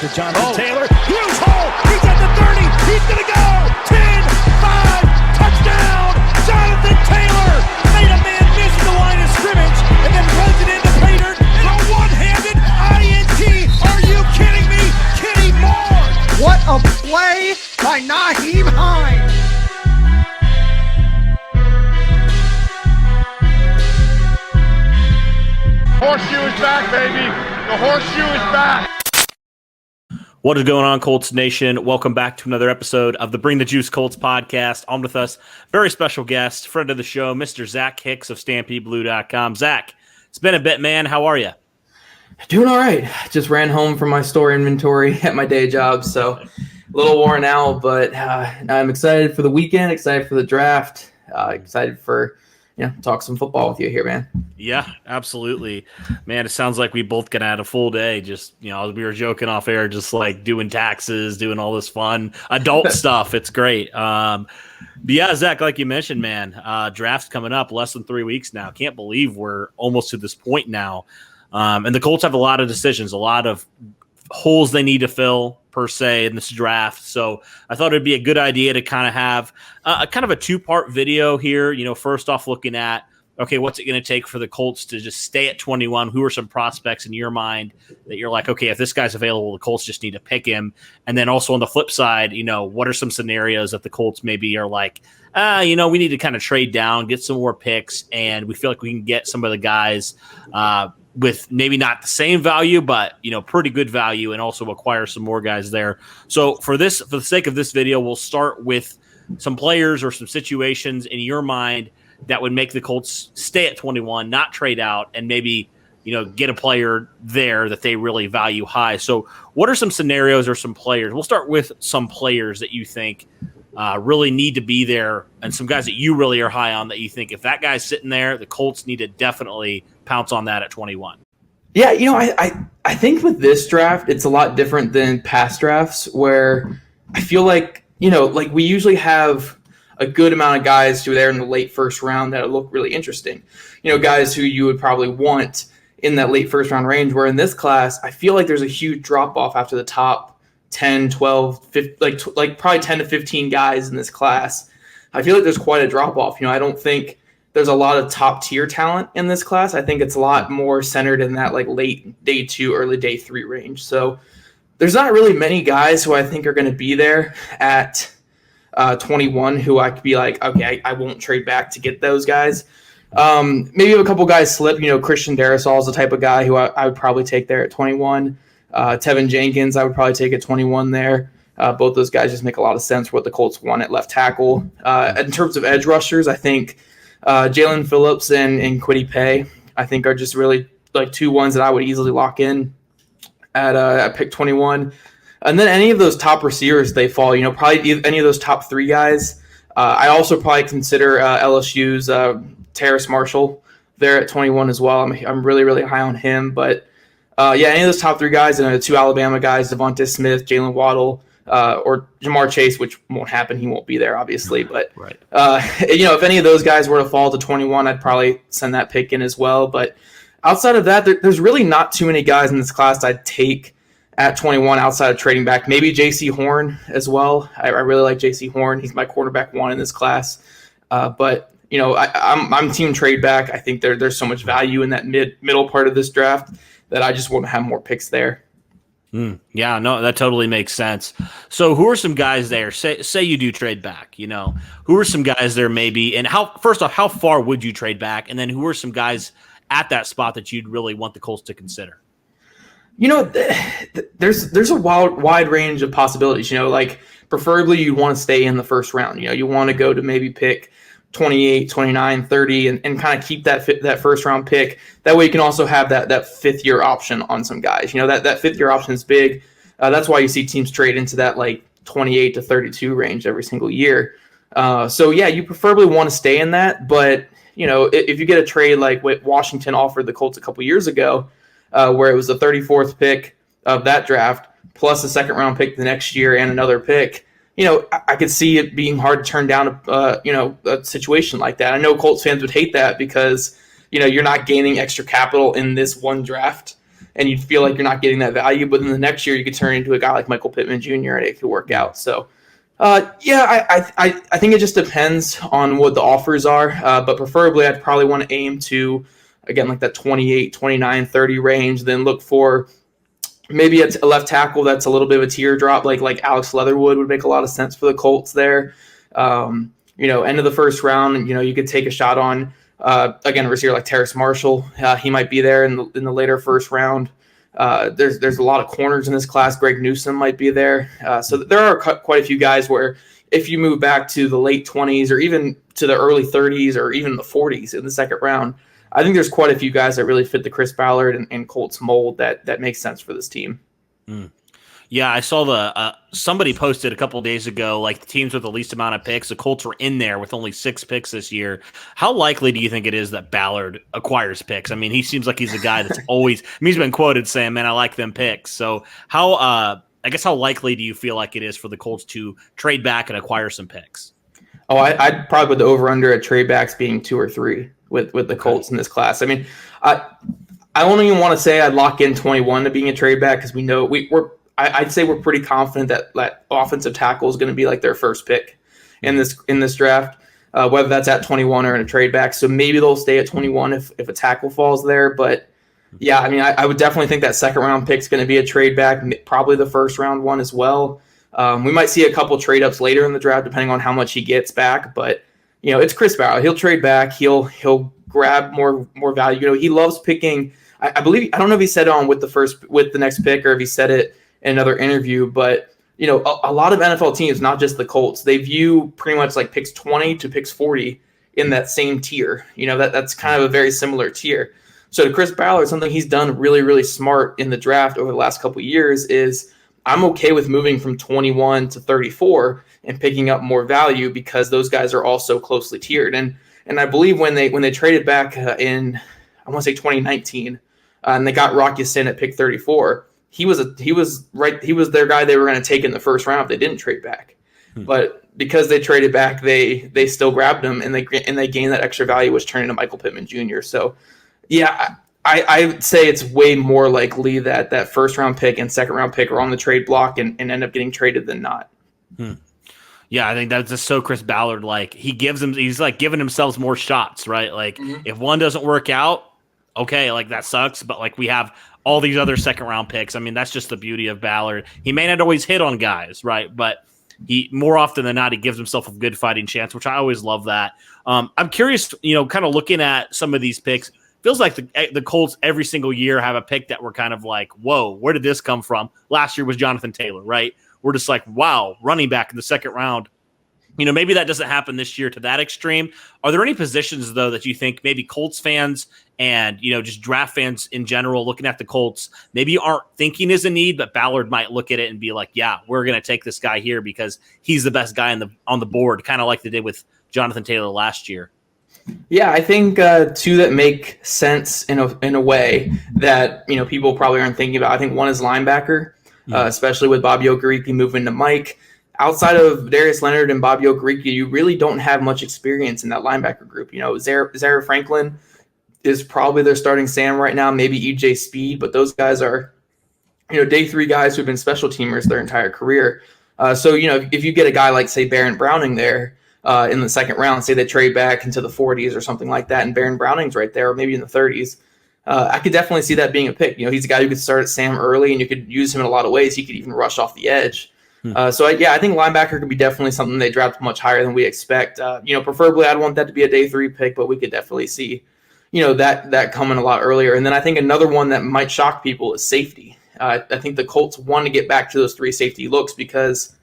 to Jonathan Taylor. Huge hole. He's at the 30. He's going to go. 10, 5, touchdown. Jonathan Taylor made a man miss the line of scrimmage and then runs it into Pater for a one-handed INT. Are you kidding me? Kenny Moore. What a play by Nyheim Hines. Horseshoe is back, baby. The horseshoe is back. What is going on, Colts Nation? Welcome back to another episode of the Bring the Juice Colts podcast. On with us, very special guest, friend of the show, Mr. Zach Hicks of StampedeBlue.com. Zach, it's been a bit, man. How are you? Doing all right. Just ran home from my store inventory at my day job, so a little worn out, but I'm excited for the weekend, excited for the draft, excited for talk some football with you here, man. Yeah, absolutely. Man, it sounds like we both gonna have a full day. Just, we were joking off air, just like doing taxes, doing all this fun adult stuff. It's great. But yeah, Zach, like you mentioned, man, draft's coming up less than 3 weeks now. Can't believe we're almost to this point now. And the Colts have a lot of decisions, a lot of holes they need to fill per se in this draft. So I thought it'd be a good idea to kind of have a kind of a two-part video here. First off, looking at, okay, what's it going to take for the Colts to just stay at 21? Who are some prospects in your mind that you're like, okay, if this guy's available, the Colts just need to pick him? And then also on the flip side, what are some scenarios that the Colts maybe are like, we need to kind of trade down, get some more picks, and we feel like we can get some of the guys with maybe not the same value, but pretty good value, and also acquire some more guys there. So for the sake of this video, we'll start with some players or some situations in your mind that would make the Colts stay at 21, not trade out, and maybe get a player there that they really value high. So what are some scenarios or some players? We'll start with some players that you think really need to be there, and some guys that you really are high on that you think if that guy's sitting there, the Colts need to definitely pounce on that at 21. Yeah, I think with this draft, it's a lot different than past drafts where I feel like, like we usually have a good amount of guys who are there in the late first round that look really interesting. Guys who you would probably want in that late first round range, where in this class, I feel like there's a huge drop off after the top 10, 12, 15, like probably 10 to 15 guys in this class. I feel like there's quite a drop off. I don't think there's a lot of top tier talent in this class. I think it's a lot more centered in that like late day 2, early day 3 range. So there's not really many guys who I think are going to be there at 21 who I could be like, okay, I won't trade back to get those guys. Maybe a couple guys slip. Christian Darrisaw is the type of guy who I would probably take there at 21. Tevin Jenkins, I would probably take at 21 there. Both those guys just make a lot of sense for what the Colts want at left tackle. In terms of edge rushers, I think Jalen Phillips and Kwity Paye, I think, are just really like two ones that I would easily lock in at pick 21. And then any of those top receivers, they fall, probably any of those top 3 guys. I also probably consider LSU's Terrace Marshall there at 21 as well. I'm really, really high on him. But any of those top 3 guys, and the 2 Alabama guys, Devontae Smith, Jalen Waddle, or Jamar Chase, which won't happen. He won't be there, obviously. But, right. If any of those guys were to fall to 21, I'd probably send that pick in as well. But outside of that, there's really not too many guys in this class I'd take at 21 outside of trading back. Maybe J.C. Horn as well. I really like J.C. Horn. He's my quarterback 1 in this class. But I'm team trade back. I think there's so much value in that middle part of this draft that I just want to have more picks there. Yeah, no, that totally makes sense. So who are some guys there? Say you do trade back, who are some guys there maybe, and first off, how far would you trade back? And then who are some guys at that spot that you'd really want the Colts to consider? There's a wide range of possibilities, like preferably you want to stay in the first round. You want to go to maybe pick 28, 29, 30, and kind of keep that first round pick. That way you can also have that fifth year option on some guys. That fifth year option is big. That's why you see teams trade into that like 28 to 32 range every single year. You preferably want to stay in that. But, if you get a trade like what Washington offered the Colts a couple years ago, where it was the 34th pick of that draft plus a second round pick the next year and another pick, I could see it being hard to turn down a situation like that. I know Colts fans would hate that because, you're not gaining extra capital in this one draft. and you'd feel like you're not getting that value. But then the next year, you could turn into a guy like Michael Pittman Jr. and it could work out. So, I think it just depends on what the offers are. But preferably, I'd probably want to aim to, again, like that 28, 29, 30 range, then look for maybe a left tackle that's a little bit of a teardrop, like Alex Leatherwood would make a lot of sense for the Colts there. End of the first round, you could take a shot on, again, a receiver like Terrace Marshall. He might be there in the later first round. There's a lot of corners in this class. Greg Newsome might be there. So there are quite a few guys where if you move back to the late 20s or even to the early 30s or even the 40s in the second round, I think there's quite a few guys that really fit the Chris Ballard and Colts mold that makes sense for this team. Yeah, I saw somebody posted a couple of days ago, like the teams with the least amount of picks. The Colts were in there with only 6 picks this year. How likely do you think it is that Ballard acquires picks? I mean, he seems like he's a guy that's always – he's been quoted saying, man, I like them picks. So how likely do you feel like it is for the Colts to trade back and acquire some picks? Oh, I'd probably put the over-under at trade backs being 2 or 3 with the Colts in this class. I mean, I don't even want to say I'd lock in 21 to being a trade back because we know I'd say we're pretty confident that offensive tackle is going to be like their first pick in this draft, whether that's at 21 or in a trade back. So maybe they'll stay at 21 if a tackle falls there. But yeah, I mean, I would definitely think that second round pick is going to be a trade back, probably the first round one as well. We might see a couple trade ups later in the draft depending on how much he gets back. But it's Chris Ballard. He'll trade back. He'll grab more value. He loves picking. I believe, I don't know if he said it on with the next pick or if he said it in another interview, but a lot of NFL teams, not just the Colts, they view pretty much like picks 20 to picks 40 in that same tier. That's kind of a very similar tier. So to Chris Ballard, something he's done really, really smart in the draft over the last couple of years is I'm okay with moving from 21 to 34 and picking up more value because those guys are also closely tiered. And I believe when they traded back in, I want to say 2019, and they got Rock Ya-Sin at pick 34, he was their guy they were going to take in the first round if they didn't trade back. But because they traded back, they still grabbed him and they gained that extra value, which turned into Michael Pittman Jr. So yeah, I would say it's way more likely that first round pick and second round pick are on the trade block and end up getting traded than not. Yeah, I think that's just so Chris Ballard. Like he's like giving himself more shots, right? Like if one doesn't work out, okay, like that sucks. But like we have all these other second round picks. I mean, that's just the beauty of Ballard. He may not always hit on guys, right? But he more often than not, he gives himself a good fighting chance, which I always love that. I'm curious, kind of looking at some of these picks, feels like the Colts every single year have a pick that we're kind of like, whoa, where did this come from? Last year was Jonathan Taylor, right? We're just like, wow, running back in the second round. Maybe that doesn't happen this year to that extreme. Are there any positions, though, that you think maybe Colts fans and, just draft fans in general looking at the Colts maybe aren't thinking is a need, but Ballard might look at it and be like, yeah, we're going to take this guy here because he's the best guy on the board, kind of like they did with Jonathan Taylor last year? Yeah, I think two that make sense in a way that people probably aren't thinking about. I think one is linebacker, especially with Bobby Okereke moving to Mike. Outside of Darius Leonard and Bobby Okereke, you really don't have much experience in that linebacker group. Zaire Franklin is probably their starting Sam right now, maybe EJ Speed, but those guys are, day 3 guys who've been special teamers their entire career. So if you get a guy like, say, Baron Browning there in the second round, say they trade back into the 40s or something like that, and Baron Browning's right there, or maybe in the 30s, I could definitely see that being a pick. He's a guy who could start at Sam early, and you could use him in a lot of ways. He could even rush off the edge. I think linebacker could be definitely something they draft much higher than we expect. Preferably I'd want that to be a day 3 pick, but we could definitely see, that coming a lot earlier. And then I think another one that might shock people is safety. I think the Colts want to get back to those 3 safety looks because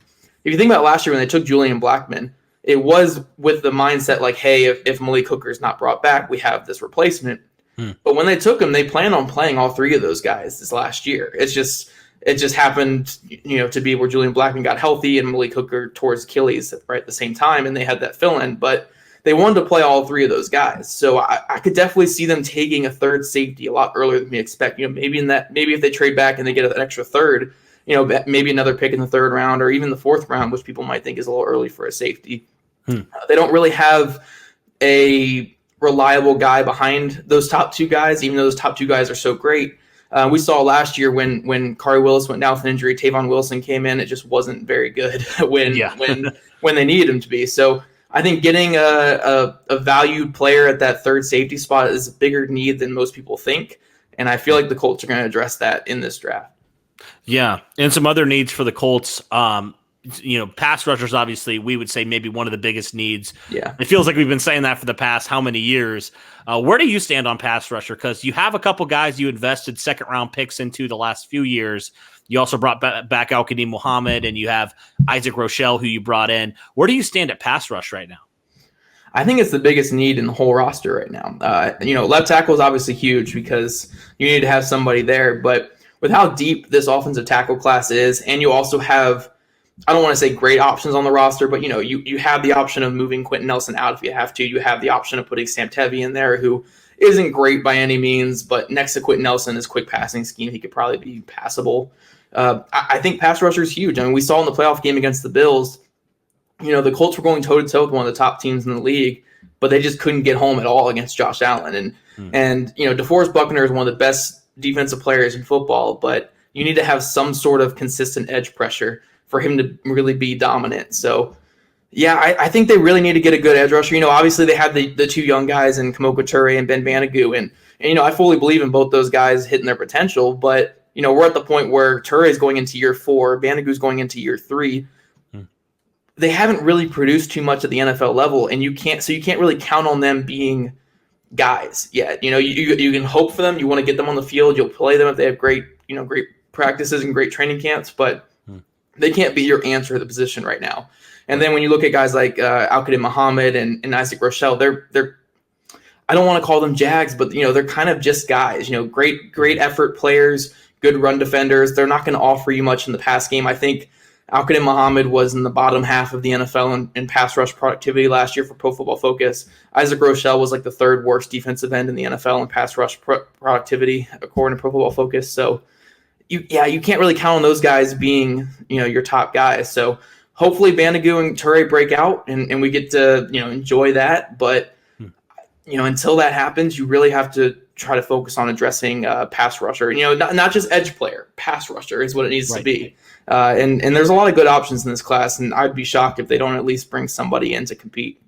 if you think about last year when they took Julian Blackmon, it was with the mindset like, hey, if Malik Hooker is not brought back, we have this replacement. But when they took him, they planned on playing all 3 of those guys this last year. It just happened, to be where Julian Blackmon got healthy and Malik Hooker tore his Achilles right at the same time, and they had that fill-in. But they wanted to play all 3 of those guys, so I could definitely see them taking a third safety a lot earlier than we expect. Maybe if they trade back and they get an extra third, maybe another pick in the 3rd round or even the 4th round, which people might think is a little early for a safety. They don't really have a reliable guy behind those top 2 guys, even though those top 2 guys are so great. We saw last year when Kari Willis went down with an injury, Tavon Wilson came in. It just wasn't very good when they needed him to be. So I think getting a valued player at that third safety spot is a bigger need than most people think. And I feel like the Colts are going to address that in this draft. Yeah, and some other needs for the Colts. Pass rushers, obviously, we would say maybe one of the biggest needs. Yeah. It feels like we've been saying that for the past how many years. Where do you stand on pass rusher? Because you have a couple guys you invested second-round picks into the last few years. You also brought back Al-Qadim Muhammad, and you have Isaac Rochelle, who you brought in. Where do you stand at pass rush right now? I think it's the biggest need in the whole roster right now. Left tackle is obviously huge because you need to have somebody there. But with how deep this offensive tackle class is, and you also have, I don't want to say great options on the roster, but you have the option of moving Quentin Nelson out if you have to. You have the option of putting Sam Tevi in there, who isn't great by any means, but next to Quentin Nelson, his quick passing scheme, he could probably be passable. I think pass rusher is huge. I mean, we saw in the playoff game against the Bills, the Colts were going toe-to-toe with one of the top teams in the league, but they just couldn't get home at all against Josh Allen. And DeForest Buckner is one of the best defensive players in football, but you need to have some sort of consistent edge pressure for him to really be dominant. So, yeah, I think they really need to get a good edge rusher. Obviously they have the two young guys in Kamoka Toure and Ben Banogu, and I fully believe in both those guys hitting their potential, but we're at the point where Toure is going into year 4, Banogu's going into year 3. They haven't really produced too much at the NFL level, and you can't really count on them being guys yet. You can hope for them. You want to get them on the field. You'll play them if they have great practices and great training camps, but they can't be your answer at the position right now. And then when you look at guys like Al-Qadim Muhammad and Isaac Rochelle, they're I don't want to call them Jags, but they're kind of just guys. Great effort players, good run defenders. They're not going to offer you much in the pass game. I think Al-Qadim Muhammad was in the bottom half of the NFL in pass rush productivity last year for Pro Football Focus. Isaac Rochelle was like the third worst defensive end in the NFL in pass rush productivity, according to Pro Football Focus. So, you can't really count on those guys being, your top guys. So hopefully Banogu and Toure break out and we get to, enjoy that. But, until that happens, you really have to try to focus on addressing pass rusher. Not just edge player, pass rusher is what it needs to be. And there's a lot of good options in this class, and I'd be shocked if they don't at least bring somebody in to compete.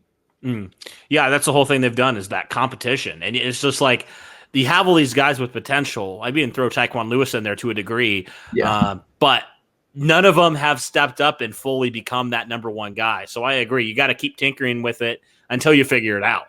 Yeah, that's the whole thing they've done is that competition. And it's just like you have all these guys with potential. I'd even throw Tyquan Lewis in there to a degree. Yeah. But none of them have stepped up and fully become that number one guy. So I agree. You got to keep tinkering with it until you figure it out.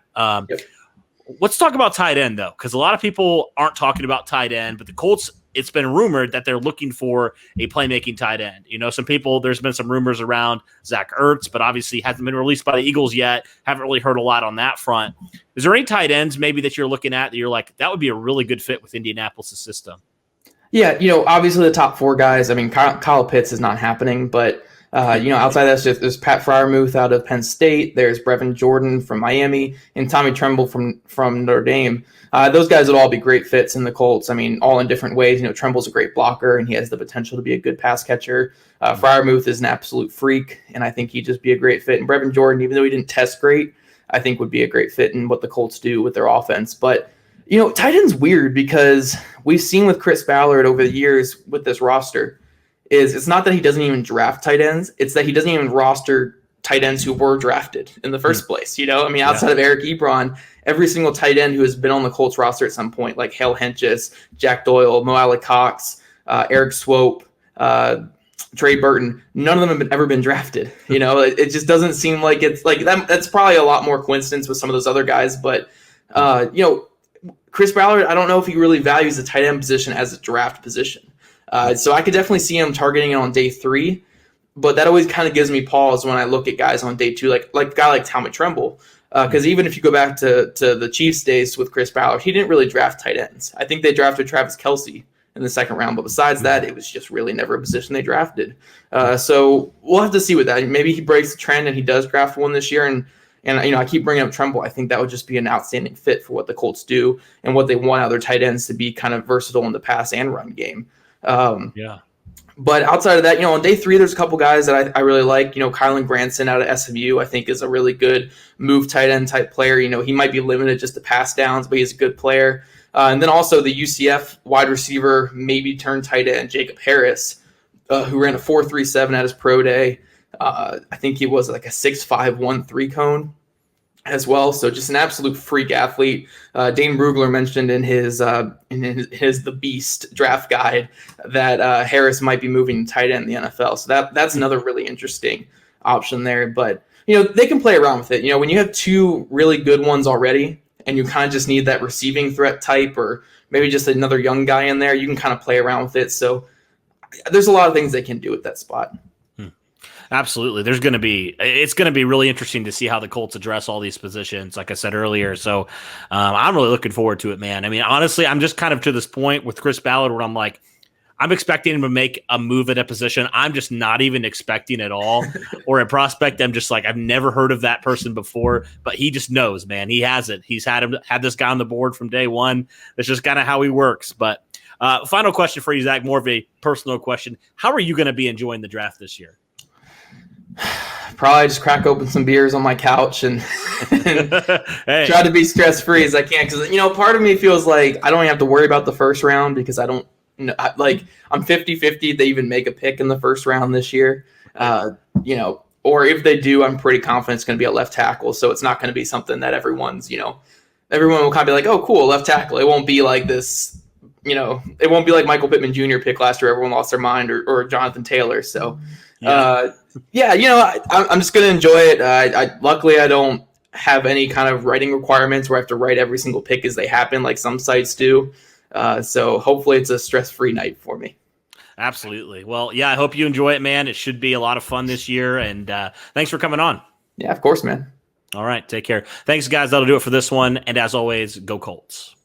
Let's talk about tight end, though, because a lot of people aren't talking about tight end, but the Colts, it's been rumored that they're looking for a playmaking tight end. Some people, there's been some rumors around Zach Ertz, but obviously hasn't been released by the Eagles yet. Haven't really heard a lot on that front. Is there any tight ends maybe that you're looking at that you're like, that would be a really good fit with Indianapolis' system? Yeah, obviously the top 4 guys, I mean, Kyle Pitts is not happening, but outside of that, there's Pat Freiermuth out of Penn State. There's Brevin Jordan from Miami and Tommy Tremble from Notre Dame. Those guys would all be great fits in the Colts. I mean, all in different ways. Tremble's a great blocker, and he has the potential to be a good pass catcher. Freiermuth is an absolute freak, and I think he'd just be a great fit. And Brevin Jordan, even though he didn't test great, I think would be a great fit in what the Colts do with their offense. But, tight end's weird because we've seen with Chris Ballard over the years with this roster, it's not that he doesn't even draft tight ends. It's that he doesn't even roster tight ends who were drafted in the first place. Outside of Eric Ebron, every single tight end who has been on the Colts roster at some point, like Hale Henches, Jack Doyle, Mo Alley Cox, Eric Swope, Trey Burton, none of them have ever been drafted. It just doesn't seem like it's like that. That's probably a lot more coincidence with some of those other guys. But, Chris Ballard, I don't know if he really values the tight end position as a draft position. So I could definitely see him targeting it on day 3, but that always kind of gives me pause when I look at guys on day 2, like a guy like Tommy Tremble. Because even if you go back to the Chiefs days with Chris Ballard, he didn't really draft tight ends. I think they drafted Travis Kelce in the second round, but besides that, it was just really never a position they drafted. So we'll have to see with that. Maybe he breaks the trend and he does draft one this year. And I keep bringing up Tremble. I think that would just be an outstanding fit for what the Colts do and what they want out of their tight ends to be kind of versatile in the pass and run game. But outside of that, on day 3, there's a couple guys that I really like. Kylan Granson out of SMU, I think is a really good move tight end type player. He might be limited just to pass downs, but he's a good player. And then also the UCF wide receiver, maybe turned tight end, Jacob Harris, who ran a 4.37 at his pro day. I think he was like a 6.5 1.3 cone as well. So just an absolute freak athlete. Dane Brugler mentioned in his The Beast draft guide that Harris might be moving to tight end in the NFL. So that's another really interesting option there. But, they can play around with it. When you have two really good ones already and you kind of just need that receiving threat type or maybe just another young guy in there, you can kind of play around with it. So there's a lot of things they can do at that spot. Absolutely. It's going to be really interesting to see how the Colts address all these positions, like I said earlier. So I'm really looking forward to it, man. I mean, honestly, I'm just kind of to this point with Chris Ballard where I'm like, I'm expecting him to make a move at a position I'm just not even expecting at all, or a prospect I'm just like, I've never heard of that person before, but he just knows, man. He has it. He's had this guy on the board from day one. That's just kind of how he works. But final question for you, Zach, more of a personal question. How are you going to be enjoying the draft this year? Probably just crack open some beers on my couch and Hey. try to be stress-free as I can. Because, part of me feels like I don't have to worry about the first round because I don't, I'm 50-50 they even make a pick in the first round this year. Or if they do, I'm pretty confident it's going to be a left tackle. So it's not going to be something that everyone will kind of be like, oh, cool, left tackle. It won't be like this, it won't be like Michael Pittman Jr. pick last year. Everyone lost their mind or Jonathan Taylor. So, I'm just going to enjoy it. Luckily, I don't have any kind of writing requirements where I have to write every single pick as they happen like some sites do. So hopefully it's a stress-free night for me. Absolutely. Well, yeah, I hope you enjoy it, man. It should be a lot of fun this year. And thanks for coming on. Yeah, of course, man. All right. Take care. Thanks, guys. That'll do it for this one. And as always, go Colts.